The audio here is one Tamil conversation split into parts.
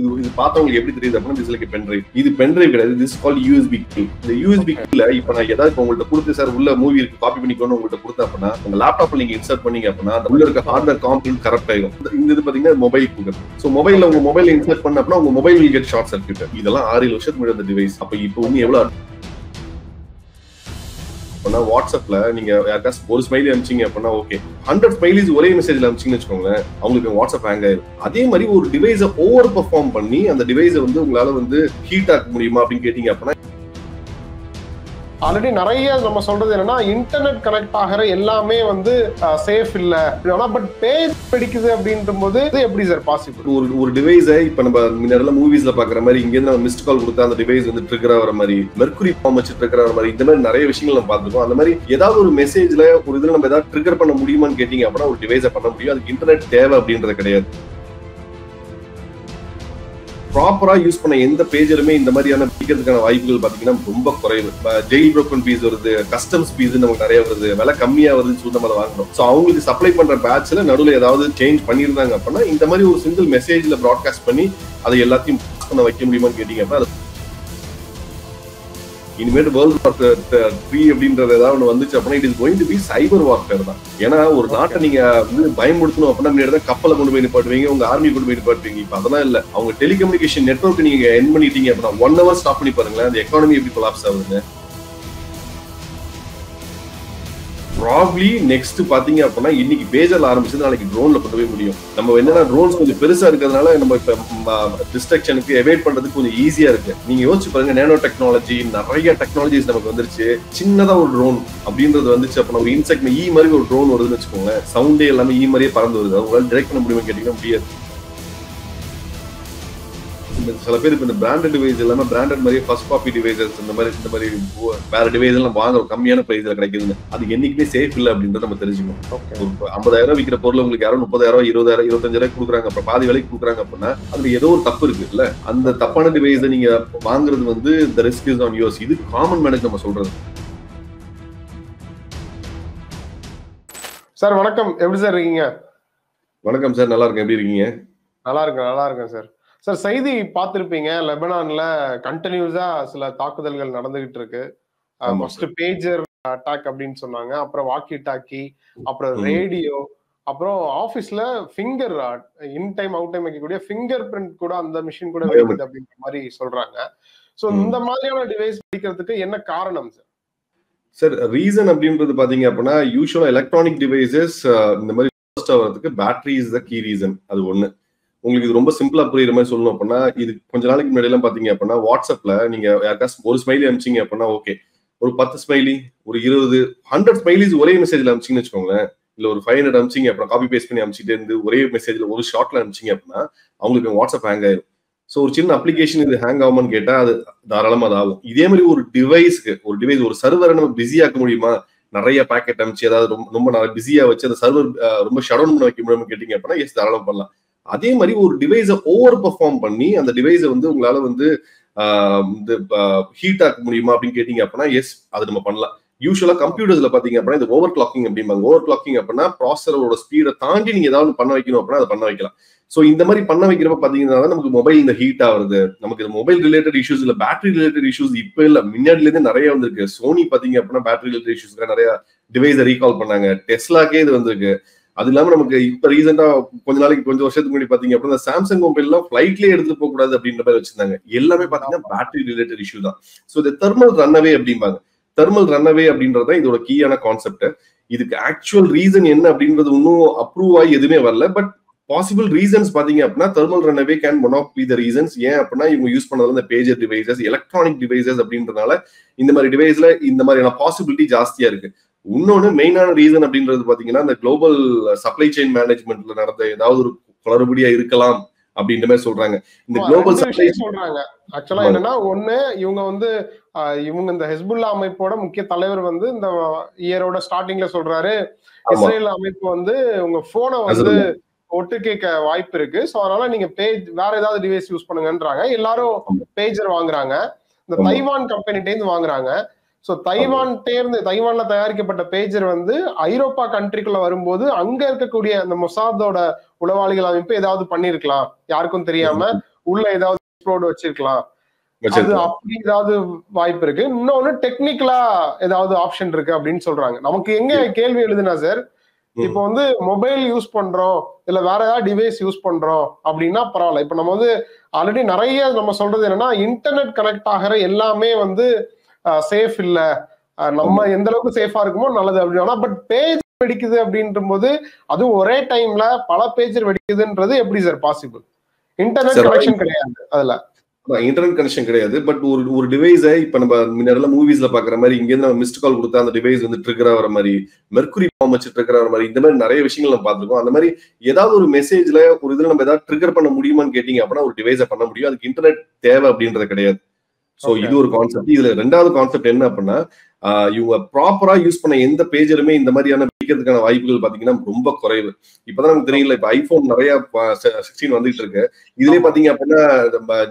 இது பார்த்தவங்களுக்கு எப்படி தெரியுது அப்படின்னா திஸ் லைக் பென்ட்ரைவ். இது பென்ட்ரைவ் கிடையாது, திஸ் கால் யூஎஸ்பி கீ. இந்த யூஎஸ்பி கீல இப்ப நான் ஏதாவது உங்கள்ட்ட கொடுத்து சார் உள்ள மூவி இருக்கு காப்பி பண்ணிக்கணும் உங்கள்ட்ட கொடுத்தா அப்படின்னா உங்க லேப்டாப்ல நீங்க இன்சர்ட் பண்ணீங்க அப்படின்னா அந்த உள்ள இருக்க ஹார்ட்வேர் காம்பனன்ட் கரெக்ட் ஆயிடும். இந்த இது பாத்தீங்கன்னா மொபைல் கூகுள். சோ மொபைல்ல உங்க மொபைல் இன்சர்ட் பண்ண அப்படின்னா உங்க mobile will get short circuit. இதெல்லாம் 6 வருஷத்துக்கு முன்னாடி அந்த டிவைஸ். அப்ப இப்போ வந்து எவ்வளவு வாட்ஸ்அப்ல நீங்க யாருக்காச்சும் ஒரு ஸ்மைலி அனுப்பிச்சீங்க அப்படின்னா ஓகே, 100 ஸ்மைலிஸ் ஒரே மெசேஜ்ல அனுப்பிச்சீங்கன்னு வச்சுக்கோங்களேன், அவங்களுக்கு வாட்ஸ்அப் ஹேங் ஆயிடும். அதே மாதிரி ஒரு டிவைஸை ஓவர் பெர்ஃபார்ம் பண்ணி அந்த டிவைஸை வந்து உங்களால வந்து ஹீட் ஆக்க முடியுமா அப்படின்னு கேட்டீங்க அப்படின்னா ஆல்ரெடி நிறைய நம்ம சொல்றது என்னன்னா இன்டர்நெட் கனெக்ட் ஆகிற எல்லாமே வந்து சேஃப் இல்ல, பட் பேஜ் பிடிக்குது அப்படின்ற போது எப்படி சார் பாசிபிள்? ஒரு டிவைஸை இப்ப நம்ம முன்னாடி மூவிஸ்ல பாக்குற மாதிரி இங்க இருந்து மிஸ்ட் கால் கொடுத்தா அந்த டிவைஸ் வந்து ட்ரிகர் ஆகிற மாதிரி, மெர்க்குரி ஃபார்ம் வச்சு ட்ரிகர் ஆகிற மாதிரி, இந்த மாதிரி நிறைய விஷயங்கள் நம்ம பார்த்துருக்கோம். அந்த மாதிரி ஏதாவது ஒரு மெசேஜ்ல ஒரு இதுல நம்ம ஏதாவது ட்ரிகர் பண்ண முடியுமான்னு கேட்டீங்க அப்படின்னா ஒரு டிவைஸை பண்ண முடியும். அதுக்கு இன்டர்நெட் தேவை அப்படின்றது கிடையாது. ப்ராப்பரா யூஸ் பண்ண எந்த பேஜருமே இந்த மாதிரியான பிடிக்கிறதுக்கான வாய்ப்புகள் பாத்தீங்கன்னா ரொம்ப குறைவு. ஜெயில் ப்ரோக்கன் பீஸ் வருது, கஸ்டம்ஸ் பீஸ் நமக்கு நிறைய வருது, விலை கம்மியா வருதுன்னு சொல்லி நம்ம அதை வாங்குறோம். ஸோ அவங்களுக்கு சப்ளை பண்ற பேட்ச்ல நடுவில் ஏதாவது சேஞ்ச் பண்ணியிருந்தாங்க அப்படின்னா இந்த மாதிரி ஒரு சிங்கிள் மெசேஜ்ல ப்ராட்காஸ்ட் பண்ணி அதை எல்லாத்தையும் பண்ண வைக்க முடியுமான்னு கேட்டீங்க அப்படின்னா இனிமேட்டு வேர்ல்ட் வார்ஃபேர் 3 அப்படின்றது ஏதாவது ஒன்று வந்துச்சு அப்படின்னா it is going to be cyber warfare தான். ஏன்னா ஒரு நாட்டை நீங்க வந்து பயன்படுத்தணும் அப்படின்னா முன்னாடி தான் கப்பலை கொண்டு போய் நிப்பாட்டுவீங்க, உங்க ஆர்மி கொண்டு போய் நிப்பாட்டுவீங்க. இப்ப அதெல்லாம் இல்ல. அவங்க டெலிகம்யூனிகேஷன் நெட்வொர்க் நீங்க எண்ட் பண்ணிட்டீங்க அப்படின்னா 1 hour ஸ்டாப் பண்ணி பாருங்களேன், அந்த எக்கானமி எப்படி கொலாப்ஸ் ஆகுதுங்க. ப்ராப்ளி நெக்ஸ்ட் பாத்தீங்க அப்படின்னா இன்னைக்கு பேஜர்ல ஆரம்பிச்சது நாளைக்கு ட்ரோன்ல கொண்டு போய் முடியும். நம்ம என்னன்னா ட்ரோன்ஸ் கொஞ்சம் பெருசா இருக்கிறதுனால நம்ம இப்ப டிஸ்ட்ரக்ஷனுக்கு எவேட் பண்றதுக்கு கொஞ்சம் ஈஸியா இருக்கு. நீங்க யோசிச்சு பாருங்க, நேனோ டெக்னாலஜி நிறைய டெக்னாலஜிஸ் நமக்கு வந்துருச்சு. சின்னதா ஒரு ட்ரோன் அப்படின்றது வந்துச்சு அப்படின்னா ஒரு இன்செக்ட் ஈ மாதிரி ஒரு ட்ரோன் வருதுன்னு வச்சுக்கோங்க, சவுண்டே எல்லாமே ஈ மாதிரியே பறந்து வருது. அவங்களால டிரெக்ட் பண்ண முடியுமா கேட்டீங்கன்னா முடியாது. சில பேர் இப்ப இந்த பிராண்டட் டிவைஸ் எல்லாமே பிராண்டட் மாதிரி ஃபர்ஸ்ட் காப்பி டிவைசஸ் இந்த மாதிரி வேற டிவைஸ் எல்லாம் வாங்குறோம் கம்மியான பிரைஸ்ல கிடைக்குதுன்னு, அது என்னைக்குமே சேஃப் இல்ல அப்படின்றத நம்ம தெரிஞ்சுக்கணும். 50,000 விற்கிற பொருள் உங்களுக்கு யாரும் 30,000 20,000 25,000 கொடுக்குறாங்க, அப்புறம் பாதி விலைக்கு கொடுக்குறாங்க அப்படின்னா அதுல ஏதோ ஒரு தப்பு இருக்கு இல்ல. அந்த தப்பான டிவைஸை நீங்க வாங்குறது வந்து the risk is on yours. இது காமன் மேனுக்கு நம்ம சொல்றது. சார் வணக்கம், எப்படி சார் இருக்கீங்க? வணக்கம் சார், நல்லா இருக்கேன். எப்படி இருக்கீங்க? நல்லா இருக்கேன் சார். சார் செய்தி பார்த்திருப்பீங்க, லெபனான்ல கண்டினியூஸா சில தாக்குதல்கள் நடந்துகிட்டு இருக்கு. ஃபர்ஸ்ட் பேஜர் அட்டாக் அப்படின்னு சொன்னாங்க, அப்புறம் வாக்கி டாக்கி, அப்புறம் ரேடியோ, அப்புறம் ஆபீஸ்ல finger in time out time வைக்கக்கூடிய ஃபிங்கர் பிரிண்ட் கூட அந்த மிஷின் கூட வெடிக்குது அப்படின்ற மாதிரி சொல்றாங்க. சோ இந்த மாதிரியான டிவைஸ் வெடிக்கிறதுக்கு என்ன காரணம் சார்? சார் ரீசன் அப்படின்றது பாத்தீங்க அப்படின்னா யூசுவலா எலக்ட்ரானிக் டிவைசஸ் இந்த மாதிரி ஃபர்ஸ்ட் ஆகிறதுக்கு battery is the key reason. அது ஒண்ணு. உங்களுக்கு இது ரொம்ப சிம்பிளா புரியுற மாதிரி சொல்லணும் அப்படின்னா இது கொஞ்ச நாளைக்கு முன்னாடி எல்லாம் பாத்தீங்க அப்படின்னா வாட்ஸ்அப்ல நீங்க யாருக்காச்சும் ஒரு ஸ்மைலி அனுப்பிச்சீங்க அப்படின்னா ஓகே, ஒரு 10 ஸ்மைலி, ஒரு 20 100 ஸ்மைலிஸ் ஒரே மெசேஜ்ல அனுப்பிச்சிங்கன்னு வச்சுக்கோங்களேன், இல்ல ஒரு 500 அனுப்பிச்சிங்க அப்புறம் காப்பி பேஸ்ட் பண்ணி அனுப்பிச்சிட்டே இருந்து ஒரே மெசேஜ்ல ஒரு ஷார்ட்ல அனுப்பிச்சிங்க அப்படின்னா அவங்களுக்கு வாட்ஸ்அப் ஹேங் ஆயிரும். ஸோ ஒரு சின்ன அப்ளிகேஷன் இது ஹேங் ஆகுமான்னு கேட்டா அது தாராளமா அது ஆகும். இதே மாதிரி ஒரு டிவைஸ் ஒரு சர்வரை நம்ம பிஸி ஆக்க முடியுமா, நிறைய பேக்கெட் அனுப்பிச்சு ஏதாவது ரொம்ப பிஸியா வச்சு அந்த சர்வர் ரொம்ப ஷட் டவுன் பண்ண வைக்க முடியுமா கேட்டீங்க அப்படின்னா எஸ், தாராளம் பண்ணலாம். அதே மாதிரி ஒரு டிவைஸை ஓவர் பெர்ஃபார்ம் பண்ணி அந்த டிவைஸை வந்து உங்களால வந்து ஹீட் ஆக்க முடியுமா அப்படின்னு கேட்டீங்க அப்படின்னா எஸ், அது நம்ம பண்ணலாம். யூஸ்வலா கம்ப்யூட்டர்ஸ்ல பாத்தீங்க அப்படின்னா இது ஓவர் கிளாக்கிங் அப்படிம்பாங்க. ஓவர் கிளாக்கிங் அப்படின்னா ப்ராசஸரோட ஸ்பீடை தாண்டி நீங்க ஏதாவது பண்ண வைக்கணும் அப்படின்னா அதை பண்ண வைக்கலாம். சோ இந்த மாதிரி பண்ண வைக்கிறப்ப பாத்தீங்கன்னா நமக்கு மொபைல் இந்த ஹீட் ஆகுது. நமக்கு இது மொபைல் ரிலேட்டட் இஷ்யூஸ் இல்ல, பேட்டரி ரிலேட்டட் இஷ்யூஸ் இப்ப இல்ல, முன்னாடில இருந்து நிறைய வந்திருக்கு. சோனி பாத்தீங்க அப்படின்னா பேட்டரி ரிலேட்டட் இஷ்யூஸ்க்கு நிறைய டிவைஸை ரீகால் பண்ணாங்க. டெஸ்லாக்கே இது வந்திருக்கு. அது இல்லாம நமக்கு இப்ப ரீசெண்டா கொஞ்ச வருஷத்துக்கு முன்னாடி பாத்தீங்க அப்படின்னா சாம்சங் மொபைல் எல்லாம் பிளைட்லயே எடுத்துட்டு போக கூடாது அப்படின்ற மாதிரி வச்சிருந்தாங்க. எல்லாமே பாத்தீங்கன்னா பேட்டரி ரிலேட்டட் இஷ்யூ தான். சோ இந்த தெர்மல் ரன்அவே அப்படிம்பாங்க. தெர்மல் ரன்அவே அப்படின்றத இதோட கீயான கான்செப்ட். இதுக்கு ஆக்சுவல் ரீசன் என்ன அப்படின்றது இன்னும் அப்ரூவ் ஆகி எதுவுமே வரல. பட் பாசிபிள் ரீசன்ஸ் பாத்தீங்க அப்படின்னா thermal runaway can one of be the reasons. ஏன் அப்படின்னா இவங்க யூஸ் பண்ணதுல இந்த பேஜர் டிவைசஸ், எலக்ட்ரானிக் டிவைசஸ் அப்படின்றதுனால இந்த மாதிரி டிவைஸ்ல இந்த மாதிரியான பாசிபிலிட்டி ஜாஸ்தியா இருக்கு. இன்னொன்னு மெயினான ரீசன் அப்படின்றது பாத்தீங்கன்னா இந்த குளோபல் சப்ளை செயின் மேனேஜ்மெண்ட்ல நடந்த ஏதாவது ஒரு குளறுபடியா இருக்கலாம் அப்படின்ற மாதிரி சொல்றாங்க. இந்த குளோபல் சப்ளை சொல்றாங்க. ஆக்சுவலா என்னன்னா ஒண்ணு இவங்க வந்து இவங்க இந்த ஹெஸ்புல்லா அமைப்போட முக்கிய தலைவர் வந்து இந்த இயரோட ஸ்டார்டிங்ல சொல்றாரு இஸ்ரேல் அமைப்பு வந்து உங்க போனை வந்து ஒட்டு கேட்க வாய்ப்பு இருக்கு. சோ அதனால நீங்க பேஜ் வேற ஏதாவது டிவைஸ் யூஸ் பண்ணுங்கன்றாங்க. எல்லாரும் பேஜர் வாங்குறாங்க. இந்த தைவான் கம்பெனிட்ட இருந்து வாங்குறாங்க. சோ தைவான்ல தயாரிக்கப்பட்ட பேஜர் வந்து ஐரோப்பா கண்ட்ரிக்குள்ள வரும்போது அங்க இருக்கக்கூடிய அந்த மொசாதோட உளவாளிகள் அமைப்பு ஏதாவது பண்ணிருக்கலாம், யாருக்கும் தெரியாம உள்ள ஏதாவது எக்ஸ்ப்ளோர்ட் வச்சிருக்கலாம். அது அப்படி ஏதாவது வாய்ப்பு இருக்கு. இன்னொன்னு டெக்னிக்கலா ஏதாவது ஆப்ஷன் இருக்கு அப்படின்னு சொல்றாங்க. நமக்கு எங்க கேள்வி எழுதுனா சார், இப்போ வந்து மொபைல் யூஸ் பண்றோம் இல்ல வேற ஏதாவது டிவைஸ் யூஸ் பண்றோம் அப்படின்னா பரவாயில்ல. இப்ப நம்ம வந்து ஆல்ரெடி நிறைய நம்ம சொல்றது என்னன்னா, இன்டர்நெட் கனெக்ட் ஆகிற எல்லாமே வந்து சேஃப் இல்ல, நம்ம எந்த அளவுக்கு சேஃபா இருக்குமோ நல்லது அப்படின்னா, பட் பேஜ் வெடிக்குது அப்படின்ற போது அதுவும் ஒரே டைம்ல பல பேஜர் வெடிக்குதுன்றது எப்படி சார் பாசிபிள்? இன்டர்நெட் கனெக்ஷன் கிடையாது அதுல. இன்டர்நெட் கனெக்ஷன் கிடையாது. பட் ஒரு டிவைஸை இப்ப நம்ம முன்னாடி மூவிஸ்ல பாக்குற மாதிரி இங்க இருந்து நம்ம மிஸ்ட் கால் கொடுத்தா அந்த டிவைஸ் வந்து ட்ரிகர் ஆகிற மாதிரி, மெர்க்குரி பாம் வச்சு ட்ரிகர் ஆகிற மாதிரி, இந்த மாதிரி நிறைய விஷயங்கள் நம்ம பார்த்திருக்கோம். அந்த மாதிரி ஏதாவது ஒரு மெசேஜ்ல ஒரு இதுல நம்ம ஏதாவது ட்ரிகர் பண்ண முடியுமான்னு கேட்டீங்க அப்படின்னா ஒரு டிவைஸை பண்ண முடியும். அதுக்கு இன்டர்நெட் தேவை அப்படின்றது கிடையாது. சோ இது ஒரு கான்செப்ட். இதுல ரெண்டாவது கான்செப்ட் என்ன அப்படின்னா, இவங்க ப்ராப்பரா யூஸ் பண்ண எந்த பேஜருமே இந்த மாதிரியான வெடிக்கிறதுக்கான வாய்ப்புகள் பாத்தீங்கன்னா ரொம்ப குறைவு. இப்பதான் நமக்கு தெரியல, இப்ப ஐபோன் நிறைய 16 வந்துட்டு இருக்கு. இதுலயே பாத்தீங்க அப்படின்னா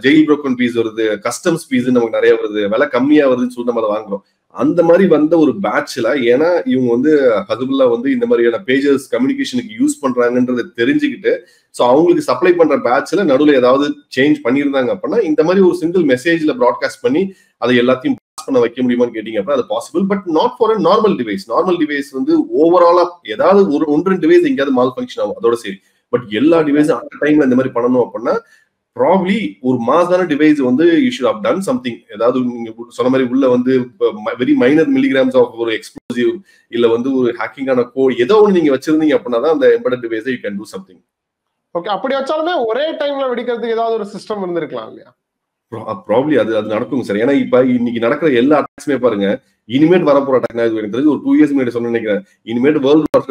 ஜெயில் ப்ரோக்கன் பீஸ் வருது, கஸ்டம்ஸ் பீஸ் நமக்கு நிறைய வருது, விலை கம்மியா வருதுன்னு சொல்லி நம்ம அதை வாங்குறோம். அந்த மாதிரி வந்த ஒரு பேட்ச்ல, ஏன்னா இவங்க வந்து ஹஸ்புல்லா வந்து இந்த மாதிரியான பேஜஸ் கம்யூனிகேஷனுக்கு யூஸ் பண்றாங்கன்றதை தெரிஞ்சுக்கிட்டு, சோ அவங்களுக்கு சப்ளை பண்ற பேட்ச்ல நடுவில் ஏதாவது சேஞ்ச் பண்ணியிருந்தாங்க அப்படின்னா இந்த மாதிரி ஒரு சிங்கிள் மெசேஜ்ல ப்ராட்காஸ்ட் பண்ணி அதை எல்லாத்தையும் பாஸ் பண்ண வைக்க முடியுமான்னு கேட்டீங்க அப்படின்னா அது possible. But not for a normal device. Normal device வந்து ஓவராலா ஏதாவது ஒன்று டிவைஸ் எங்கேயாவது மால் ஃபங்க்ஷன் ஆகும், அதோட சரி. பட் எல்லா டிவைஸும் அந்த டைம்ல இந்த மாதிரி பண்ணணும் அப்படின்னா ப்ராப்ளி ஒரு மாசான டிவைஸ் வந்து you should have done something. ஏதாவது நீங்க சொன்ன மாதிரி உள்ள வந்து வெரி மைனர் மில்லிகிராம்ஸ் ஆஃப் ஒரு எக்ஸ்ப்ளோசிவ் இல்ல வந்து ஒரு ஹேக்கிங்கான கோட் ஏதோ ஒன்று நீங்க வச்சிருந்தீங்க அப்படின்னா தான் அந்த எம்பெடட் டிவைஸை you can do something. Okay, அப்படி வச்சாலுமே ஒரே டைம்ல வெடிக்கிறதுக்கு ஏதாவது ஒரு சிஸ்டம் இருந்திருக்கலாம் இல்லையா? ப்ராப்ளி அது நடக்குங்க சார். ஏன்னா இப்ப இன்னைக்கு நடக்கிற எல்லா அட்டாக்ஸுமே பாருங்க, இனிமேட் வரப்போற அட்டாக் எனக்கு தெரிஞ்சு ஒரு 2 years முன்னாடி சொன்ன நினைக்கிறேன். இனிமேட் வேர்ல்ட் வார்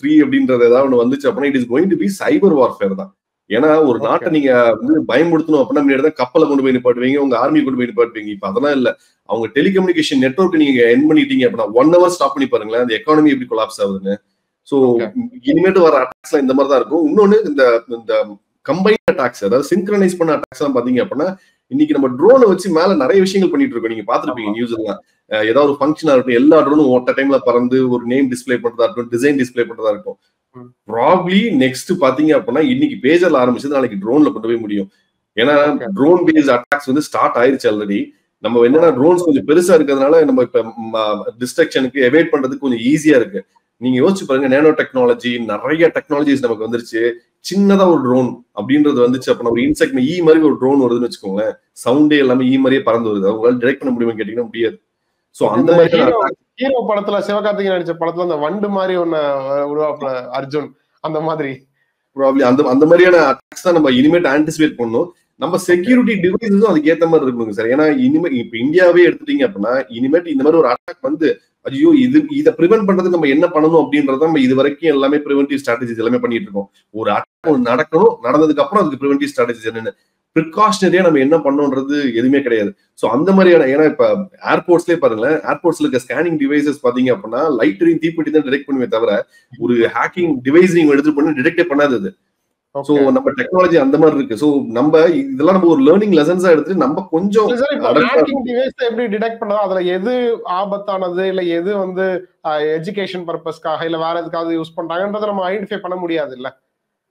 3 அப்படின்றது ஏதாவது ஒன்று வந்துச்சு அப்படின்னா it is going to be cyber warfare தான். ஏன்னா ஒரு நாட்டை நீங்க வந்து பயன்படுத்தணும் அப்படின்னா முன்னாடி தான் கப்பலை கொண்டு போய் நிப்பாட்டுவீங்க, உங்க ஆர்மி கொண்டு போய் நிப்பாட்டுவீங்க. இப்ப அதெல்லாம் இல்ல. அவங்க டெலிகம்யூனிகேஷன் நெட்வொர்க் நீங்க என் பண்ணிட்டீங்க அப்படின்னா 1 hour ஸ்டாப் பண்ணி பாருங்களேன் அந்த எக்கானமி எப்படி கொலாப்ஸ் ஆகுதுன்னு. சோ இனிமேட்டு வர அட்டாக்ஸ்லாம் இந்த மாதிரி தான் இருக்கும். இன்னொன்னு இந்த கம்பைன் அட்டாக்ஸ், அதாவது சிங்க்ரனைஸ் பண்ண அட்டாக்ஸ் எல்லாம் பாத்தீங்க அப்படின்னா இன்னைக்கு நம்ம ட்ரோனை வச்சு மேல நிறைய விஷயங்கள் பண்ணிட்டு இருக்கோம். நீங்க பாத்துருப்பீங்க நியூஸ் எல்லாம். ஏதாவது ஒரு ஃபங்க்ஷனா இருக்கட்டும், எல்லா ட்ரோனும் ஒட்ட டைம்ல பறந்து ஒரு நேம் டிஸ்பிளே பண்றதா இருக்கட்டும், டிசைன் டிஸ்பிளே பண்றதா இருக்கும். ப்ராப்ளி நெக்ஸ்ட் பாத்தீங்க அப்படின்னா இன்னைக்கு பேஜர்ல ஆரம்பிச்சது நாளைக்கு ட்ரோன்ல கொண்டு போய் முடியும். ஏன்னா ட்ரோன் பேஸ்ட் அட்டாக்ஸ் வந்து ஸ்டார்ட் ஆயிருச்சு ஆல்ரெடி. நம்ம என்னன்னா ட்ரோன்ஸ் கொஞ்சம் பெருசா இருக்கிறதுனால நம்ம இப்ப டிஸ்ட்ரக்ஷனுக்கு எவேட் பண்றதுக்கு கொஞ்சம் ஈஸியா இருக்கு. நீங்க யோசிச்சு பாருங்க, நேனோ டெக்னாலஜி நிறைய டெக்னாலஜிஸ் நமக்கு வந்துருச்சு. சின்னதா ஒரு ட்ரோன் அப்படின்றது வந்துச்சு அப்படின்னா ஒரு இன்செக்ட் மாதிரி ஒரு ட்ரோன் வருதுன்னு வச்சுக்கோங்களேன், சவுண்டே எல்லாமே மாதிரியே பறந்து வருது. அவங்களால டிரெக்ட் பண்ண முடியுமா கேட்டீங்கன்னா முடியாது. சோ அந்த மாதிரி ஹீரோ படத்துல சிவகார்த்திகேயன் நடிச்ச படத்துல அந்த வண்டு மாதிரி ஒண்ணு உருவாக்குற அர்ஜுன், அந்த மாதிரி ப்ராப்ளி அந்த மாதிரியான அட்டாக்ஸ் தான் நம்ம இனிமேட் ஆன்டிசிபேட் பண்ணணும். நம்ம செக்யூரிட்டி டிவைஸஸும் அதுக்கு ஏத்த மாதிரி இருக்கணுங்க சார். ஏன்னா இனிமே இப்ப இந்தியாவே எடுத்துட்டீங்க அப்படின்னா இனிமேட் இந்த மாதிரி ஒரு அட்டாக் வந்து ஐயோ இதை ப்ரிவென்ட் பண்றதுக்கு நம்ம என்ன பண்ணணும் அப்படின்றத நம்ம இது வரைக்கும் எல்லாமே ப்ரிவென்டிவ் ஸ்ட்ராட்டஜிஸ் எல்லாமே பண்ணிட்டு இருக்கோம். ஒரு அட்டாக் நடக்கணும், நடந்ததுக்கு அப்புறம் அதுக்கு ப்ரிவென்டிவ் ஸ்ட்ராட்டஜிஸ் என்னன்னு ப்ரிகாஷனரியா நம்ம என்ன பண்ணணும்ன்றது எதுவுமே கிடையாது. சோ அந்த மாதிரியான, ஏன்னா இப்ப ஏர்போர்ட்ஸ்லயே பாருங்களேன், ஏர்போர்ட்ஸ்ல இருக்க ஸ்கேனிங் டிவைசஸ் பாத்தீங்க அப்படின்னா லைட் எரியும் தீப்பெட்டி தான் டிடெக்ட் பண்ணுவே தவிர ஒரு ஹேக்கிங் டிவைஸ் நீங்க எடுத்து பண்ணி டிடெக்டே பண்ணாது. சோ நம்ம டெக்னாலஜி அந்த மாதிரி இருக்கு. சோ நம்ம இதெல்லாம் நம்ம ஒரு லேர்னிங் லெசன்ஸா எடுத்து நம்ம கொஞ்சம் ஹேக்கிங் டிவைஸ் எப்படி டிடெக்ட் பண்ணா அதுல எது ஆபத்தானது இல்ல எது வந்து எஜுகேஷன் பர்பஸ்க்காக இல்ல வேற எதுக்காவது யூஸ் பண்றாங்கன்றத நம்ம ஐடென்டிஃபை பண்ண முடியாது இல்ல.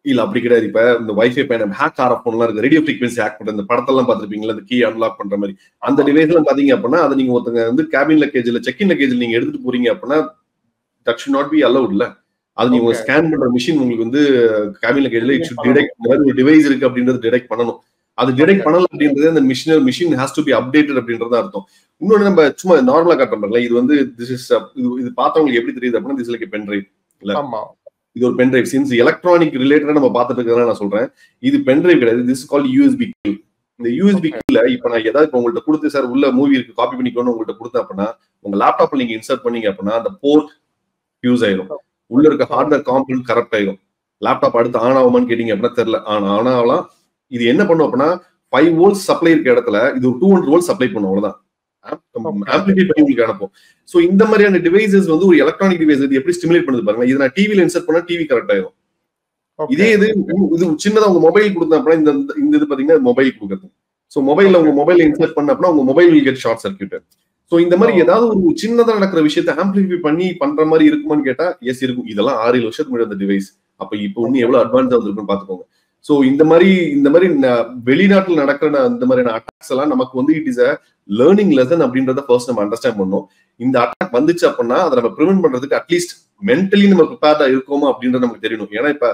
இல்ல அப்படி கிடையாது. இப்ப இந்த வைஃபை பேன் ஹேக் ஆற போன்லாம் இருக்கு, ரேடியோ ஃப்ரீக்வன்சி ஹேக் பண்ற இந்த படத்தெல்லாம் பாத்துருப்பீங்களா, அந்த கீ அன்லாக் பண்ற மாதிரி அந்த டிவைஸ் எல்லாம் பாத்தீங்க அப்படின்னா அதை நீங்க ஒருத்தங்க வந்து கேபின் லக்கேஜ்ல செக்இன் லக்கேஜ்ல நீங்க எடுத்துட்டு போறீங்க அப்படின்னா that should not be allowed இல்ல. அது நீங்க ஸ்கேன் பண்ற மிஷின் உங்களுக்கு வந்து கேபின் லக்கேஜ்ல இட் ஷுட் டிடெக்ட் ஒரு டிவைஸ் இருக்கு அப்படின்றது டிடெக்ட் பண்ணணும். அது டிடெக்ட் பண்ணல அப்படின்றது அந்த machine has to be updated அப்படின்றது அர்த்தம். இன்னொன்னு நம்ம சும்மா நார்மலா காட்டுறோம்ல, இது வந்து இது பார்த்தவங்களுக்கு எப்படி தெரியுது அப்படின்னா திஸ் லைக் பென் டிரைவ் இல்ல, இது ஒரு பென் டிரைவ். சின்ஸ் எலக்ட்ரானிக் ரிலேட்டடா நம்ம பார்த்துட்டு இருக்கிறதா நான் சொல்றேன். இது பென் டிரைவ் கிடையாது, this is called USB key. இந்த யூஎஸ்பி கீல இப்ப நான் ஏதாவது உங்கள்ட்ட கொடுத்து சார் உள்ள மூவி இருக்கு காப்பி பண்ணிக்கணும்னு உங்கள்ட்ட கொடுத்தேன் அப்படின்னா உங்க லேப்டாப்ல நீங்க இன்சர்ட் பண்ணீங்க அப்படின்னா அந்த போர்ட் யூஸ் ஆயிரும், உள்ள இருக்க ஹார்ட்வேர் காம்பனன்ட் கரெக்ட் ஆயிரும். லேப்டாப் அடுத்து ஆன் ஆகுமான்னு கேட்டீங்க அப்படின்னா தெரியல, ஆன் ஆகலாம். இது என்ன பண்ணும் அப்படின்னா 5 volts சப்ளை இருக்க இடத்துல இது ஒரு 200 volts சப்ளை பண்ணும், அவ்வளவுதான். ஆம்பிளிஃபை பண்ணி உங்களுக்கு அனுப்பும். சோ இந்த மாதிரியான டிவைசஸ் வந்து ஒரு எலக்ட்ரானிக் டிவைஸ் இது எப்படி ஸ்டிமுலேட் பண்ணுது பாருங்க. இது நான் டிவில இன்சர்ட் பண்ணா டிவி கரெக்ட் ஆயிரும். இதே இது சின்னதா உங்க மொபைல் கொடுத்தா அப்படின்னா இந்த இது பாத்தீங்கன்னா மொபைல் கொடுக்குறது. சோ மொபைல்ல உங்க மொபைல் இன்சர்ட் பண்ண அப்படின்னா உங்க mobile will get short circuit. So இந்த மாதிரி ஏதாவது ஒரு சின்னதா நடக்கிற விஷயத்தை ஆம்பிளிஃபை பண்ணி பண்ற மாதிரி இருக்குமான்னு கேட்டா எஸ் இருக்கும். இதெல்லாம் 6-7 வருஷத்துக்கு முன்னாடி அந்த டிவைஸ். அப்ப இப்போ இன்னும் எவ்வளவு அட்வான்ஸா வந்திருக்குன்னு பாத்துக்கோங்க. சோ இந்த மாதிரி வெளிநாட்டுல நடக்கிற இந்த மாதிரியான அட்டாக்ஸ் எல்லாம் நமக்கு வந்து it is a learning lesson அப்படின்றத ஃபர்ஸ்ட் நம்ம அண்டர்ஸ்டாண்ட் பண்ணணும். இந்த அட்டாக் வந்துச்சு அப்படின்னா அதை நம்ம ப்ரிவென்ட் பண்றதுக்கு அட்லீஸ்ட் மென்டலி நம்ம ப்ரிப்பேர்டா இருக்கோமா அப்படின்றது நமக்கு தெரியணும். ஏன்னா இப்ப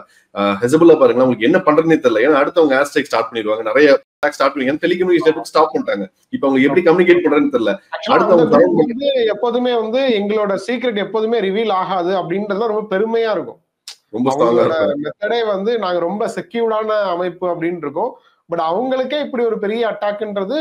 ஹெசபுல்லா பாருங்களா, உங்களுக்கு என்ன பண்றதுனே தெரியல. ஏன்னா அடுத்தவங்க ஏர் ஸ்ட்ரைக் ஸ்டார்ட் பண்ணிடுவாங்க, நிறைய அட்டாக் ஸ்டார்ட் பண்ணி டெலிகம்யூனிகேஷன் ஸ்டாப் பண்ணிட்டாங்க. இப்ப அவங்க எப்படி கம்யூனிகேட் பண்றதுன்னு தெரியல. அடுத்தவங்க எப்போதுமே வந்து எங்களோட சீக்ரெட் எப்போதுமே ரிவீல் ஆகாது அப்படின்றது ரொம்ப பெருமையா இருக்கும். ரொம்ப ஸ்ட்ராங்கா மெத்தடே வந்து நாங்க ரொம்ப செக்யூர்டான அமைப்பு அப்படின்னு இருக்கோம். பட் அவங்களுக்கே இப்படி ஒரு பெரிய அட்டாக்ன்றது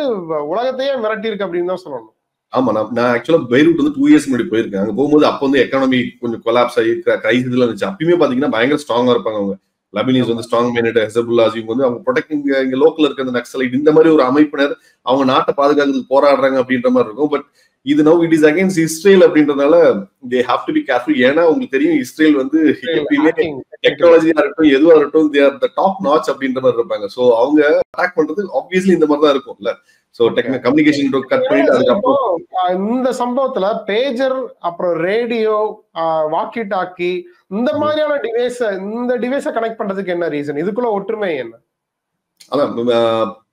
உலகத்தையே மிரட்டி இருக்கு அப்படின்னு தான் சொல்லணும். ஆமா, நான் ஆக்சுவலா பெய்ரூட் வந்து 2 இயர்ஸ் முன்னாடி போயிருக்கேன். அங்க போகும்போது அப்ப வந்து எக்கானமி கொஞ்சம் கொலாப்ஸ் ஆகி கிரைசிஸ் எல்லாம் இருந்துச்சு. அப்பயுமே பாத்தீங்கன்னா பயங்கர ஸ்ட்ராங்கா இருப்பாங்க அவங்க. லெபனீஸ் வந்து ஸ்ட்ராங் மைண்டட், ஹெசபுல்லாஸ் இவங்க வந்து அவங்க ப்ரொடெக்டிங் இங்க லோக்கல்ல இருக்க அந்த நக்சலைட் இந்த மாதிரி ஒரு அமைப்பினர் அவங்க நாட்டை பாதுகாக்கிறதுக்கு போராடுறாங்க அப்படின்ற மாதிரி இருக்கும். பட் இது now it is against Israel அப்படின்றதுனால they have to be careful. ஏன்னா உங்களுக்கு தெரியும் இஸ்ரேல் வந்து எப்பயுமே டெக்னாலஜியா இருக்கட்டும் எதுவா இருக்கட்டும் they are the top notch அப்படின்ற மாதிரி இருப்பாங்க. சோ அவங்க அட்டாக் பண்றது ஆப்வியஸ்லி இந்த மாதிரி தான் இருக்கும்ல. சோ கம்யூனிகேஷன் கட் பண்ணிட்டு அதுக்கப்புறம் இந்த சம்பவத்துல பேஜர், அப்புறம் ரேடியோ, வாக்கி டாக்கி இந்த மாதிரியான டிவைஸ கனெக்ட் பண்றதுக்கு என்ன ரீசன்? இதுக்குள்ள ஒற்றுமை என்ன? அதான்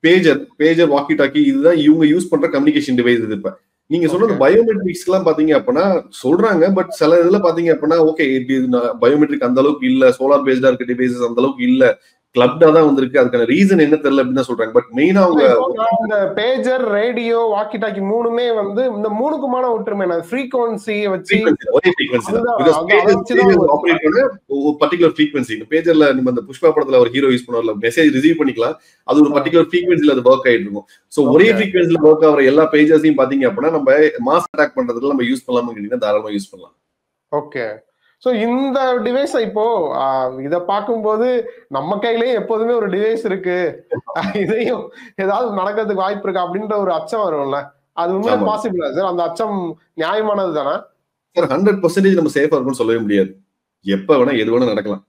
பேஜர் வாக்கி டாக்கி இதுதான் இவங்க யூஸ் பண்ற கம்யூனிகேஷன் டிவைஸ். இது இப்ப நீங்க சொல்றது பயோமெட்ரிக்ஸ் எல்லாம் பாத்தீங்க அப்படின்னா சொல்றாங்க. பட் சில இதுல பாத்தீங்க அப்படின்னா ஓகே பயோமெட்ரிக் அந்த அளவுக்கு இல்ல, சோலார் பேஸ்டா இருக்க டிவைசஸ் அந்த அளவுக்கு இல்ல, கிளப்டா தான் வந்திருக்கு. அதுக்கான ரீசன் என்ன தெரியல அப்படின்னு சொல்றாங்க. பட் மெயினா அவங்க இந்த பேஜர், ரேடியோ, வாக்கி டாக்கி மூணுமே வந்து இந்த மூணுக்குமான ஒற்றுமை ஃப்ரீக்வன்சியை வச்சு ஒரே ஃப்ரீக்வன்சி தான். ஆபரேட் பண்ண ஒரு பர்టిక్యులர் ஃப்ரீக்வன்சி. இந்த பேஜர்ல நம்ம அந்த புஷ்பா படத்துல ஒரு ஹீரோ யூஸ் பண்ணுவார்ல, மெசேஜ் ரிசீவ் பண்ணிக்கலாம், அது ஒரு பர்టిక్యులர் ஃப்ரீக்வன்சில அது வொர்க் ஆயிட்டு இருக்கும். சோ ஒரே ஃப்ரீக்வன்சில வொர்க் ஆகிற எல்லா பேஜஸையும் பாத்தீங்க அப்படின்னா நம்ம மாஸ் அட்டாக் பண்றதுக்கு நம்ம யூஸ் பண்ணலாம்னு கேட்டீங்கன்னா தாராளமா யூஸ் பண்ணலாம். ஓகே. சோ இந்த டிவைஸ் இப்போ இத பார்க்கும்போது நம்ம கையிலேயே எப்போதுமே ஒரு டிவைஸ் இருக்கு, இதையும் ஏதாவது நடக்கிறதுக்கு வாய்ப்பு இருக்கு அப்படின்ற ஒரு அச்சம் வரும்ல, அது உண்மையிலே பாசிபிளா சார்? அந்த அச்சம் நியாயமானது தானே சார்? 100% நம்ம சேஃபா இருக்கும்னு சொல்லவே முடியாது. எப்ப வேணா எது வேணா நடக்கலாம்.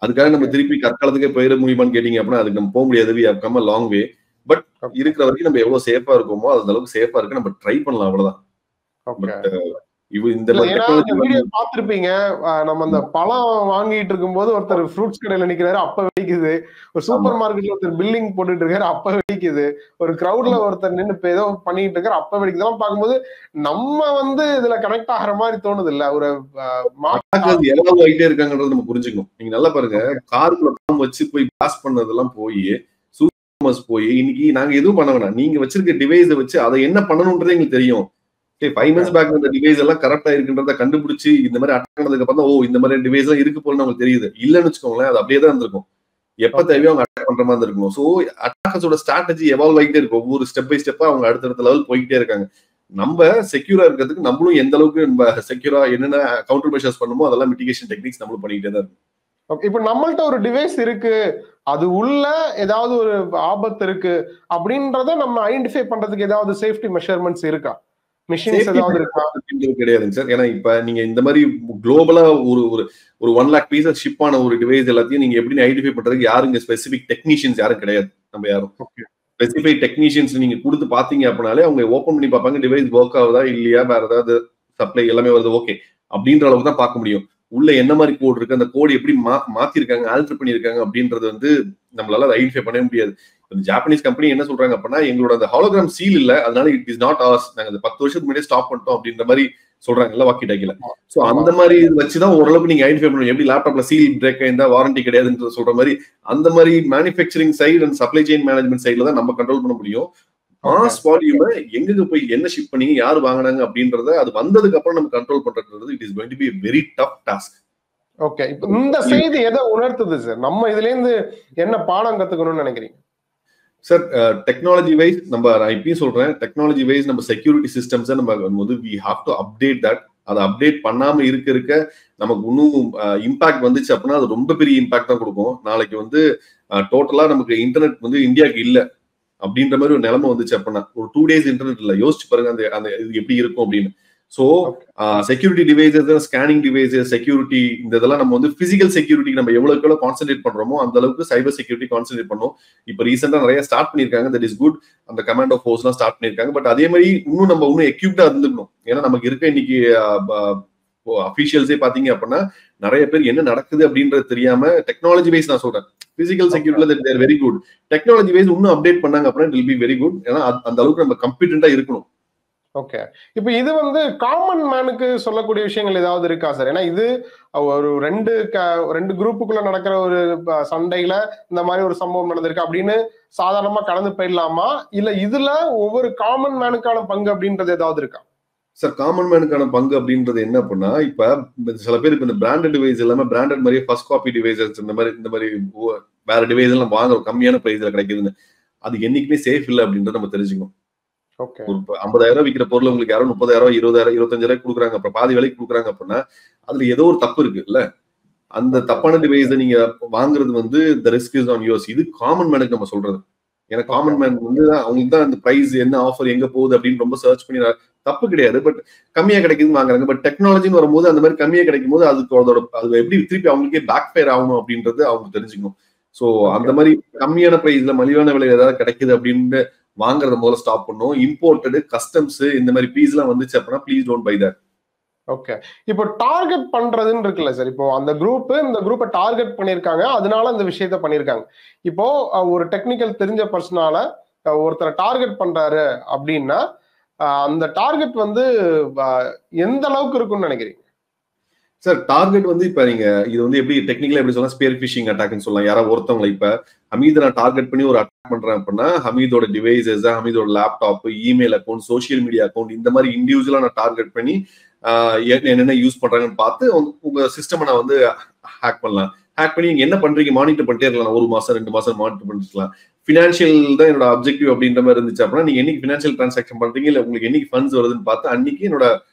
அதுக்காக நம்ம திருப்பி கற்காலத்துக்கே போயிட முடியுமான்னு கேட்டீங்க அப்படின்னா அதுக்கு நம்ம போக முடியாது. We have come a long way. But இருக்கிற வரைக்கும் நம்ம எவ்வளவு சேஃபா இருக்கோமோ அந்த அளவுக்கு சேஃபா இருக்கு நம்ம ட்ரை பண்ணலாம், அவ்வளவுதான். பாத்திருப்பீங்க, நம்ம அந்த பழம் வாங்கிட்டு இருக்கும் போது ஒருத்தர் ஃப்ரூட்ஸ் கடையில நிக்கிறாரு, அப்ப வெடிக்குது. ஒரு சூப்பர் மார்க்கெட்ல ஒருத்தர் பில்லிங் போட்டுட்டு இருக்காரு, அப்ப வெடிக்குது. ஒரு கிரௌட்ல ஒருத்தர் நின்று ஏதோ பண்ணிட்டு இருக்காரு, அப்ப வெடிக்குது. இதெல்லாம் பார்க்கும்போது நம்ம வந்து இதுல கனெக்ட் ஆகிற மாதிரி தோணுது இல்ல? ஒரு எவ்வளவு ஆகிட்டே இருக்காங்கன்றது நம்ம புரிஞ்சுக்கணும். நீங்க நல்லா பாருங்க, காருக்குள்ள வச்சு போய் பாஸ் பண்ணதெல்லாம் போய் போய் இன்னைக்கு நாங்க எதுவும் பண்ண வேணாம், நீங்க வச்சிருக்க டிவைஸை வச்சு அதை என்ன பண்ணணும்ன்றதே எங்களுக்கு தெரியும். 5 months பேக் இந்த டிவைஸ் எல்லாம் கரெக்டா இருக்குன்றத கண்டுபிடிச்சு இந்த மாதிரி அட்டாக் பண்ணதுக்கு அப்புறம் தான் இந்த மாதிரி டிவைஸ் எல்லாம் இருக்கு போல நமக்கு தெரியுது. இல்லன்னு வச்சுக்கோங்களேன், அது அப்படியே தான் இருந்திருக்கும். எப்ப தேவையோ அவங்க அட்டாக் பண்ற மாதிரி இருக்கும். சோ அட்டாக்கர்ஸோட ஸ்ட்ராட்டஜி எவால்வ் ஆகிட்டே இருக்கும். ஒவ்வொரு ஸ்டெப் பை ஸ்டெப்பா அவங்க அடுத்தடுத்த லெவல் போயிட்டே இருக்காங்க. நம்ம செக்யூரா இருக்கிறதுக்கு நம்மளும் எந்த அளவுக்கு நம்ம செக்யூரா என்னென்ன கவுண்டர் மெஷர்ஸ் பண்ணுமோ அதெல்லாம் மிட்டிகேஷன் டெக்னிக்ஸ் நம்மளும் பண்ணிக்கிட்டே தான் இருக்கும். இப்ப நம்மள்ட்ட ஒரு டிவைஸ் இருக்கு, அது உள்ள ஏதாவது ஒரு ஆபத்து இருக்கு அப்படின்றத நம்ம ஐடென்டிஃபை பண்றதுக்கு ஏதாவது சேஃப்டி மெஷர்மெண்ட்ஸ் இருக்கா? கிடையாதுங்க சார். ஏன்னா இப்ப நீங்க இந்த மாதிரி குளோபலா ஒரு 1 lakh பீசஸ் ஷிப் ஆன ஒரு டிவைஸ் எல்லாத்தையும் நீங்க எப்படி ஐடென்டிஃபை பண்றதுக்கு யாருங்க ஸ்பெசிபிக் டெக்னீஷியன்ஸ் யாரும் கிடையாது. நம்ம யாரும் ஸ்பெசிபிக் டெக்னீஷியன்ஸ் நீங்க கொடுத்து பாத்தீங்க அப்படின்னாலே அவங்க ஓபன் பண்ணி பார்ப்பாங்க, டிவைஸ் ஒர்க் ஆகுதா இல்லையா, வேற ஏதாவது சப்ளை எல்லாமே வருது ஓகே அப்படின்ற அளவுக்கு தான் பார்க்க முடியும். உள்ள என்ன மாதிரி கோட் இருக்கு, அந்த கோட் எப்படி மாத்திருக்காங்க, ஆல்டர் பண்ணிருக்காங்க அப்படின்றது வந்து நம்மளால ஐடென்டிஃபை பண்ணவே முடியாது. ஜாப்பனீஸ் கம்பெனி என்ன சொல்றாங்க அப்படின்னா, எங்களோட அந்த ஹாலோகிராம் சீல் இல்ல, அதனால இட் இஸ் நாட் ஆர்ஸ், நாங்க 10 வருஷத்துக்கு முன்னாடியே ஸ்டாப் பண்ணிட்டோம் அப்படின்ற மாதிரி சொல்றாங்கல்ல வாக்கி டாக்கில. சோ அந்த மாதிரி வச்சுதான் ஓரளவுக்கு நீங்க ஐடென்டிஃபை பண்ணணும். எப்படி லேப்டாப்ல சீல் பிரேக் ஆயிருந்தா வாரண்டி கிடையாதுன்னு சொல்ற மாதிரி அந்த மாதிரி manufacturing side and supply chain management சைட்ல தான் நம்ம கண்ட்ரோல் பண்ண முடியும். மாஸ் வால்யூம் எங்க போய் என்ன ஷிப் பண்ணீங்க, யார் வாங்கினாங்க அப்படின்றத அது வந்ததுக்கு அப்புறம் நம்ம கண்ட்ரோல் பண்றது it is going to be a very tough task. Okay. இப்போ இந்த செய்தி எதை உணர்த்துது சார்? நம்ம இதுல இருந்து என்ன பாடம் கத்துக்கணும்னு நினைக்கிறீங்க சார்? டெக்னாலஜி வைஸ் நம்ம நான் இப்பயும் சொல்றேன், டெக்னாலஜி வைஸ் நம்ம செக்யூரிட்டி சிஸ்டம்ஸை நம்ம வந்து we have to update that. அதை அப்டேட் பண்ணாம இருக்க நமக்கு இன்னும் இம்பாக்ட் வந்துச்சு அப்படின்னா அது ரொம்ப பெரிய இம்பாக்ட் தான் கொடுக்கும். நாளைக்கு வந்து டோட்டலா நமக்கு இன்டர்நெட் வந்து இந்தியாவுக்கு இல்ல அப்படின்ற மாதிரி ஒரு நிலைமை வந்துச்சு அப்படின்னா, ஒரு 2 days இன்டர்நெட் இல்ல, யோசிச்சு பாருங்க அந்த இது எப்படி இருக்கும் அப்படின்னு. So security devices, scanning devices, security இந்த இதெல்லாம் நம்ம வந்து பிசிக்கல் செக்யூரிட்டி நம்ம எவ்வளவுக்கு எவ்வளவு கான்சென்ட்ரேட் பண்றோமோ அந்த அளவுக்கு சைபர் செக்யூரிட்டி கான்சென்ட்ரேட் பண்ணோம். இப்ப ரீசெண்டா நிறைய ஸ்டார்ட் பண்ணிருக்காங்க, தட் இஸ் குட். அந்த கமாண்ட் ஆஃப் ஃபோர்ஸ் எல்லாம் ஸ்டார்ட் பண்ணிருக்காங்க. பட் அதே மாதிரி இன்னும் எக்யூப்டா இருந்துக்கணும். ஏன்னா நமக்கு இருக்க இன்னைக்கு அபிஷியல்ஸே பாத்தீங்க அப்படின்னா நிறைய பேர் என்ன நடக்குது அப்படின்றது தெரியாம டெக்னாலஜி வைஸ் நான் சொல்றேன், பிசிக்கல் செக்யூரிட்டில தேர் வெரி குட். டெக்னாலஜி வைஸ் இன்னும் அப்டேட் பண்ணாங்க அப்படின்னா it will be very good. ஏன்னா அந்த அளவுக்கு நம்ம கம்பிட்டண்டா இருக்கணும். ஓகே. இப்ப இது வந்து காமன் மேனுக்கு சொல்லக்கூடிய விஷயங்கள் ஏதாவது இருக்கா சார்? ஏன்னா இது ஒரு ரெண்டு குரூப்புக்குள்ள நடக்கிற ஒரு சண்டையில இந்த மாதிரி ஒரு சம்பவம் நடந்திருக்கு அப்படின்னு சாதாரணமா கடந்து போயிடலாமா? இல்ல இதுல ஒவ்வொரு காமன் மேனுக்கான பங்கு அப்படின்றது ஏதாவது இருக்கா? சார் காமன் மேனுக்கான பங்கு அப்படின்றது என்ன அப்படின்னா, இப்ப சில பேர் இப்ப இந்த பிராண்டட் டிவைஸ் எல்லாமே பிராண்டட் மாதிரியே ஃபர்ஸ்ட் காப்பி டிவைசஸ் இந்த மாதிரி வேற டிவைஸ் எல்லாம் வாங்குறோம் கம்மியான பிரைஸ்ல கிடைக்குதுன்னு. அது என்னைக்குமே சேஃப் இல்லை அப்படின்றத நம்ம தெரிஞ்சுக்கணும். ஒரு 50,000 விற்கிற பொருள் உங்களுக்கு யாரும் 30,000 20,000 25,000 கொடுக்குறாங்க, அப்புறம் பாதி விலைக்கு கொடுக்குறாங்க அப்படின்னா அதுல ஏதோ ஒரு தப்பு இருக்கு இல்ல. அந்த தப்பான டிவைஸை நீங்க வாங்குறது வந்து the risk is on yours. இது காமன் மேனுக்கு நம்ம சொல்றது. ஏன்னா காமன் மேன் வந்து அவங்களுக்கு தான் அந்த பிரைஸ் என்ன ஆஃபர் எங்க போகுது அப்படின்னு ரொம்ப சர்ச் பண்ணி தப்பு கிடையாது. பட் கம்மியா கிடைக்குதுன்னு வாங்குறாங்க. பட் டெக்னாலஜின்னு வரும்போது அந்த மாதிரி கம்மியா கிடைக்கும் போது அது எப்படி திருப்பி அவங்களுக்கே பேக் ஃபயர் ஆகணும் அப்படின்றது அவங்க தெரிஞ்சுக்கணும். சோ அந்த மாதிரி கம்மியான பிரைஸ்ல மலிவான விலையில ஏதாவது கிடைக்குது அப்படின்னு வாங்குறத முதல்ல ஸ்டாப் பண்ணும். இம்போர்ட்டடு கஸ்டம்ஸ் இந்த மாதிரி பீஸ் எல்லாம் வந்துச்சு அப்படின்னா please don't by that. Okay. இப்போ டார்கெட் பண்றதுன்னு இருக்குல்ல சார், இப்போ அந்த இந்த குரூப்பை டார்கெட் பண்ணிருக்காங்க, அதனால அந்த விஷயத்த பண்ணிருக்காங்க. இப்போ ஒரு டெக்னிக்கல் தெரிஞ்ச பர்சனால ஒருத்தரை டார்கெட் பண்றாரு அப்படின்னா அந்த டார்கெட் வந்து எந்த அளவுக்கு இருக்கும்னு நினைக்கிறீங்க சார்? டார்கெட் வந்து இப்ப நீங்க இது வந்து எப்படி டெக்னிக்கலா எப்படி சொல்லலாம், ஸ்பியர் ஃபிஷிங் அட்டாக்னு சொல்லலாம். யாராவது ஒருத்தவங்களை இப்ப ஹமீதை நான் டார்கெட் பண்ணி ஒரு அட்டாக் பண்றேன் அப்படின்னா ஹமீதோட டிவைசஸ், ஹமீதோட laptop, email account, social media account இந்த மாதிரி இண்டிவிஜுவலா நான் டார்கெட் பண்ணி என்னென்ன யூஸ் பண்றாங்கன்னு பார்த்து உங்க சிஸ்டம் நான் வந்து ஹேக் பண்ணலாம். ஹேக் பண்ணி நீங்க என்ன பண்றீங்க மானிட்டர் பண்ணிட்டே இருக்கலாம். 1 மாசம் 2 மாசம் மானிட்டர் பண்ணிருக்கலாம். பினான்சியல் தான் என்னோட அப்ஜெக்டிவ் அப்படின்ற மாதிரி இருந்துச்சு அப்படின்னா நீங்க என்னைக்கு பினான்சியல் டிரான்சாக்ஷன் பண்றீங்க இல்ல உங்களுக்கு என்னைக்கு ஃபண்ட்ஸ் வருதுன்னு பார்த்து அன்னைக்கு என்னோட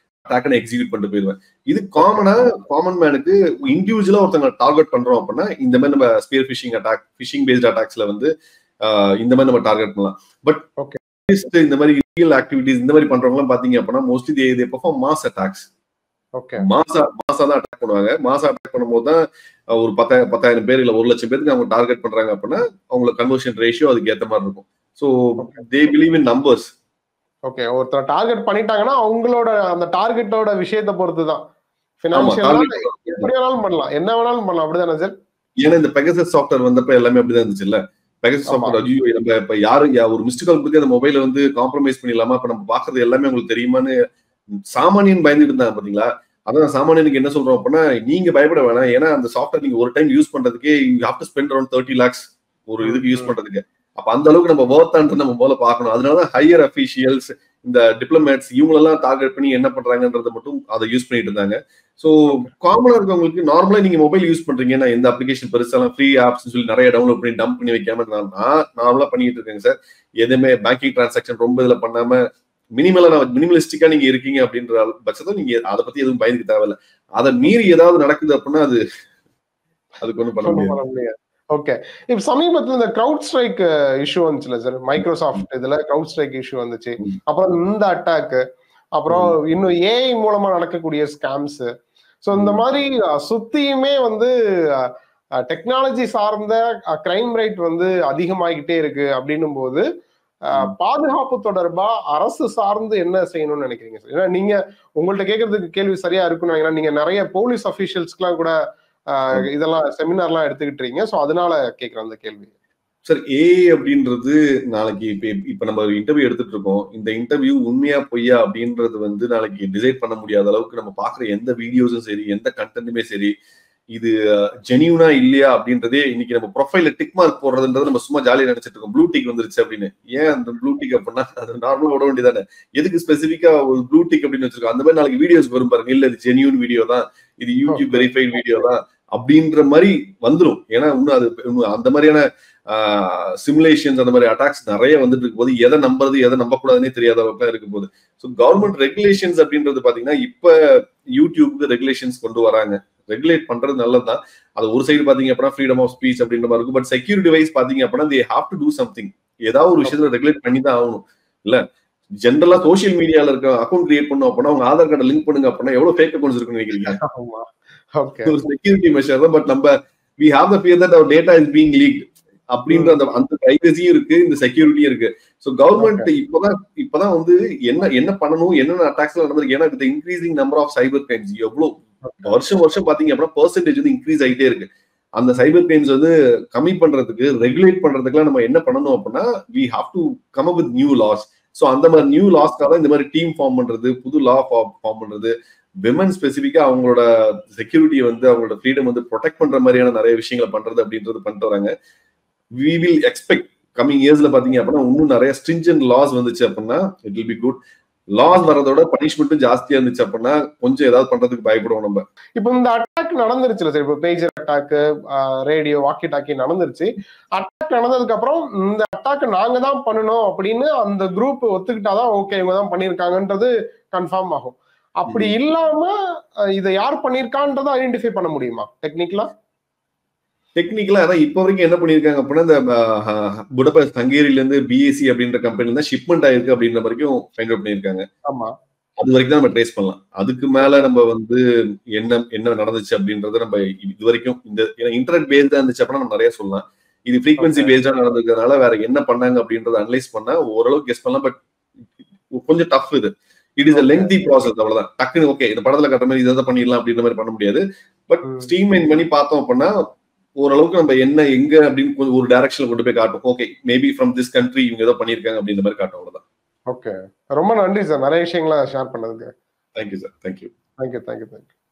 அட்டாக்கை எக்ஸிக்யூட் பண்ணிட்டு போயிருவேன். இது காமன் மேனுக்கு இண்டிவிஜுவலா ஒருத்தங்க டார்கெட் பண்றோம் அப்படின்னா இந்த மாதிரி நம்ம spear phishing attack, phishing based அட்டாக்ஸ்ல வந்து இந்த மாதிரி நம்ம டார்கெட் பண்ணலாம். பட் இந்த மாதிரி இல்லீகல் ஆக்டிவிட்டிஸ் இந்த மாதிரி பண்றவங்க எல்லாம் பாத்தீங்க அப்படின்னா mostly they perform mass attacks. மாசா தான் அட்டாக் பண்ணுவாங்க. மாசா அட்டாக் பண்ணும்போது தான் ஒரு 10,000 பேர் இல்ல 1,00,000 பேருக்கு அவங்க டார்கெட் பண்றாங்க அப்படின்னா அவங்களோட கன்வர்ஷன் ரேஷியோ அதுக்கு ஏத்த மாதிரி இருக்கும். So they believe in numbers. Okay. ஒருத்தர் டார்கெட் பண்ணிட்டாங்கன்னா அவங்களோட அந்த டார்கெட்டோட விஷயத்தை பொறுத்து தான் ஃபினான்ஷியலா எப்படி வேணாலும் பண்ணலாம், என்ன வேணாலும் பண்ணலாம். அப்படிதானே சார்? ஏன்னா இந்த பெகசஸ் சாஃப்ட்வேர் வந்தப்ப எல்லாமே அப்படிதான் இருந்துச்சு இல்ல. பெகசஸ் சாஃப்ட்வேர் ஐயோ நம்ம இப்ப யாரு ஒரு மிஸ்டு கால் பத்தி அந்த மொபைல வந்து காம்ப்ரமைஸ் பண்ணிடலாமா, அப்ப நம்ம பாக்குறது எல்லாமே உங்களுக்கு தெரியுமான்னு சாமானியன் பயந்துட்டு இருந்தாங்க பாத்தீங்களா. அதான் சாமானியனுக்கு என்ன சொல்றோம் அப்படின்னா நீங்க பயப்பட வேணாம். ஏன்னா அந்த சாஃப்ட்வேர் நீங்க ஒரு டைம் யூஸ் பண்றதுக்கே you have to spend around 30 lakhs ஒரு இதுக்கு யூஸ் பண்றதுக்கு. அப்ப அந்த அளவுக்கு நம்ம வர்த்தான்றது நம்ம முதல்ல பார்க்கணும். அதனாலதான் ஹையர் அபிஷியல்ஸ் இந்த டிப்ளமேட்ஸ் இவங்களெல்லாம் டார்கெட் பண்ணி என்ன பண்றாங்கன்றத மட்டும் அதை யூஸ் பண்ணிட்டு இருந்தாங்க. ஸோ காமனா இருக்கவங்களுக்கு நார்மலா நீங்க மொபைல் யூஸ் பண்றீங்கன்னா எந்த அப்ளிகேஷன் பெருசாலாம் ஃப்ரீ ஆப்ஸ் சொல்லி நிறைய டவுன்லோட் பண்ணி டம்ப் பண்ணி வைக்காம நான் நார்மலா பண்ணிட்டு இருக்கேங்க சார். எதுவுமே பேங்கிங் டிரான்சாக்ஷன் ரொம்ப இதுல பண்ணாம மினிமலிஸ்டிக்கா நீங்க இருக்கீங்க அப்படின்ற பட்சத்தை நீங்க அதை பத்தி எதுவும் பயந்துக்க தேவையில்ல. அதை மீறி ஏதாவது நடக்குது அப்படின்னா அதுக்கு ஒன்றும் பண்ண முடியாது. ஓகே. இப்ப சமீபத்துல இந்த கிரவுட் ஸ்ட்ரைக் இஷ்யூ வந்துச்சுல சார், மைக்ரோசாஃப்ட் இதுல கிரவுட் ஸ்ட்ரைக் இஷ்யூ வந்துச்சு. அப்புறம் இந்த அட்டாக், அப்புறம் இன்னும் ஏஐ மூலமா நடக்கக்கூடிய ஸ்கேம்ஸ். சோ இந்த மாதிரி சுத்தியுமே வந்து டெக்னாலஜி சார்ந்த கிரைம் ரேட் வந்து அதிகமாகிட்டே இருக்கு அப்படின்னும் போது பாதுகாப்பு தொடர்பா அரசு சார்ந்து என்ன செய்யணும்னு நினைக்கிறீங்க சார்? ஏன்னா நீங்க உங்கள்ட்ட கேட்கறதுக்கு கேள்வி சரியா இருக்குன்னு நினைக்கிறேன். நீங்க நிறைய போலீஸ் அபிஷியல்ஸ்க்குலாம் கூட இதெல்லாம் செமினார்லாம் எடுத்துக்கிட்டு இருக்கீங்க. சோ அதனால கேட்கிறேன் அந்த கேள்வி. சார் ஏஐ அப்படின்றது நாளைக்கு இப்ப நம்ம ஒரு இன்டர்வியூ எடுத்துட்டு இருக்கோம். இந்த இன்டர்வியூ உண்மையா பொய்யா அப்படின்றது வந்து நாளைக்கு டிசைட் பண்ண முடியாத அளவுக்கு நம்ம பாக்குற எந்த வீடியோஸும் சரி எந்த கண்டென்ட்டுமே சரி இது ஜெனியூனா இல்லையா அப்படின்றதே இன்னைக்கு நம்ம ப்ரொஃபைல டிக் மார்க் போடுறதுன்றது நம்ம சும்மா ஜாலியா நினைச்சிட்டு இருக்கோம். ப்ளூ டிக் வந்துருச்சு அப்படின்னு. ஏன் அந்த ப்ளூ டிக் அப்படின்னா அது நார்மலா விட வேண்டியதானே. எதுக்கு ஸ்பெசிபிக்கா ஒரு ப்ளூ டிக் அப்படின்னு வச்சிருக்கோம். அந்த மாதிரி நாளைக்கு வீடியோஸ் வரும் பாருங்க, இல்ல இது ஜெனியூன் வீடியோ தான், இது யூடியூப் வெரிஃபைட் வீடியோ தான் அப்படின்ற மாதிரி வந்துடும். ஏன்னா இன்னும் அந்த மாதிரியான சிமுலேஷன்ஸ் அந்த மாதிரி அட்டாக்ஸ் நிறைய வந்துட்டு இருக்கும் போது எதை நம்புறது எதை நம்பக்கூடாதுன்னே தெரியாத அளவுக்கு இருக்கும் போது ஸோ கவர்மெண்ட் ரெகுலேஷன்ஸ் அப்படின்றது பாத்தீங்கன்னா இப்ப யூடியூப்க்கு ரெகுலேஷன்ஸ் கொண்டு வராங்க. ரெகுலேட் பண்றது நல்லதுதான். அது ஒரு சைடு பாத்தீங்க அப்படின்னா ஃப்ரீடம் ஆஃப் ஸ்பீச் அப்படின்ற மாதிரி இருக்கும். பட் செக்யூரிட்டி வைஸ் பாத்தீங்க அப்படின்னா தே ஹேவ் டு டூ சம்திங். ஏதாவது ஒரு விஷயத்துல ரெகுலேட் பண்ணி தான் ஆகணும் இல்ல. ஜென்ரலா சோசியல் மீடியால இருக்க அக்கௌண்ட் கிரியேட் பண்ணும் அப்படின்னா உங்க ஆதார் கார்டை லிங்க் பண்ணுங்க அப்படின்னா எவ்வளவு ஃபேக் அக்கௌண்ட்ஸ் இருக்குன்னு நினைக்கிறீங்க? ஒரு செக்யூரிட்டி மெஷர் தான். பட் நம்ம we have the fear that our data is being leaked அப்படின்ற அந்த பிரைவசியும் இருக்கு, இந்த செக்யூரிட்டியும் இருக்கு. சோ கவர்மெண்ட் இப்பதான் வந்து என்ன பண்ணணும், என்னென்ன அட்டாக்ஸ் நடந்திருக்கு. ஏன்னா with increasing number of cyber crimes எவ்வளவு வருஷம் பாத்தீங்க அப்படின்னா பெர்சன்டேஜ் வந்து இன்க்ரீஸ் ஆகிட்டே இருக்கு. அந்த சைபர் கிரைம்ஸ் வந்து கம்மி பண்றதுக்கு, ரெகுலேட் பண்றதுக்குலாம் நம்ம என்ன பண்ணணும் அப்படின்னா, we have to come up with new laws. So அந்த மாதிரி நியூ லாஸ்க்காக இந்த மாதிரி டீம் ஃபார்ம் பண்றது, புது லா ஃபார்ம் பண்றது, விமன் ஸ்பெசிஃபிக்கா அவங்களோட செக்யூரிட்டியை வந்து அவங்களோட ஃப்ரீடம் வந்து ப்ரொடெக்ட் பண்ற மாதிரியான நிறைய விஷயங்களை பண்றது அப்படின்றது பண்ணிட்டு வராங்க. வி வில் எக்ஸ்பெக்ட் கமிங் இயர்ஸ்ல பாத்தீங்க அப்படின்னா இன்னும் நிறைய ஸ்ட்ரிஞ்சன்ட் லாஸ் வந்துச்சு அப்படின்னா it will be good. Laws வரதோட பனிஷ்மெண்ட்டும் ஜாஸ்தியா இருந்துச்சு அப்படின்னா கொஞ்சம் ஏதாவது பண்றதுக்கு பயப்படுவோம் நம்ம. இப்போ இந்த அட்டாக் நடந்துருச்சுல சார், இப்போ pager attack, radio, walkie talkie நடந்துருச்சு. அட்டாக் நடந்ததுக்கு அப்புறம் இந்த அட்டாக் நாங்க தான் பண்ணணும் அப்படின்னு அந்த குரூப் ஒத்துக்கிட்டாதான் ஓகே இவங்க தான் பண்ணிருக்காங்கன்றது கன்ஃபார்ம் ஆகும். அப்படி இல்லாம இதை யார் பண்ணிருக்கான்றதை ஐடென்டிஃபை பண்ண முடியுமா டெக்னிக்கலா? டெக்னிக்கலா அதான் இப்போ வரைக்கும் என்ன பண்ணிருக்காங்க அப்படின்னா இந்த புடபெஸ்ட் ஹங்கேரியில இருந்து பிஎஸ்சி அப்படின்ற கம்பெனில இருந்து ஷிப்மெண்ட் ஆயிருக்கு அப்படின்ற வரைக்கும் ஃபைண்ட் அவுட் பண்ணிருக்காங்க. ஆமா, அது வரைக்கும் தான் நம்ம ட்ரேஸ் பண்ணலாம். அதுக்கு மேல நம்ம வந்து என்ன நடந்துச்சு அப்படின்றத நம்ம இது வரைக்கும் இந்த இன்டர்நெட் பேஸ்டா இருந்துச்சு அப்படின்னா நம்ம நிறைய சொல்லலாம். இது ஃப்ரீக்வன்சி பேஸ்டா நடந்ததுனால வேற என்ன பண்ணாங்க அப்படின்றத அனலைஸ் பண்ணா ஓரளவுக்கு கெஸ் பண்ணலாம். பட் கொஞ்சம் டஃப் இது. It is a lengthy process. அவ்வளவுதான். டக்குன்னு ஓகே இந்த படத்துல கட்டுற மாதிரி இதை பண்ணிடலாம் அப்படின்ற மாதிரி பண்ண முடியாது. பட் ஸ்ட்ரீம்லைன் பண்ணி பார்த்தோம் அப்படின்னா ஓரளவுக்கு நம்ம என்ன எங்க அப்படின்னு ஒரு டைரக்ஷன்ல கொண்டு போய் காட்டும். Okay maybe from this country இவங்க ஏதோ பண்ணிருக்காங்க அப்படின்ற மாதிரி காட்டும். அவ்வளவுதான். ஓகே, ரொம்ப நன்றி சார் நிறைய விஷயங்களை ஷேர் பண்ணதுக்கு. Thank you sir. தேங்க்யூ.